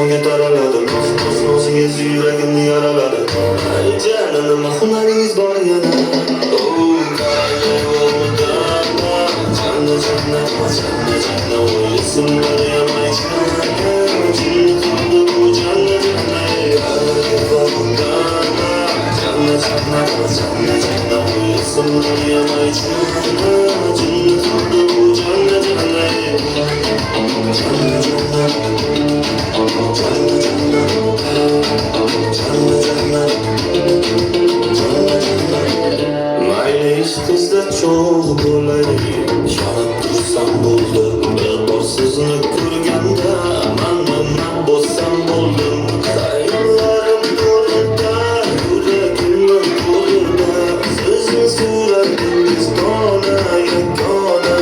tomonga taraladi. Nozingiz yuragimni yaraladi. Ay jonim, hunaringiz bor yana. Canna canna o'ysimlar yamaychana. Jinni bu canna canna canna o'ysimlar yamaychana. Jinni bu canna canna mayli ishqizda cho'g' bo'lay, yonib tursam bo'ldi. Bir bor sizni ko'rganda man bo'lsam bo'ldim. Xayollarim to'lida, yuragimni to'lida, sizni suratingiz dona yagona.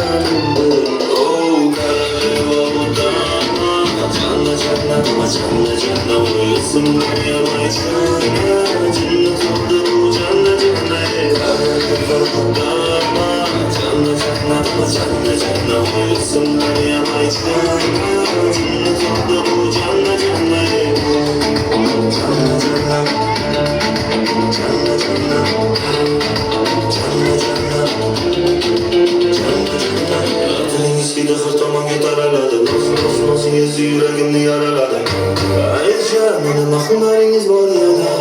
Canna o'ysimlar yamaychana. Jinni qildi bu janna janna canna o'ysimlar yamaychana. Jinni qildi bu janna janna tilingiz hidi har tomonga taraladi. Nozingiz yuragimni yaraladi. Ay jonim, hunaringiz bor yana.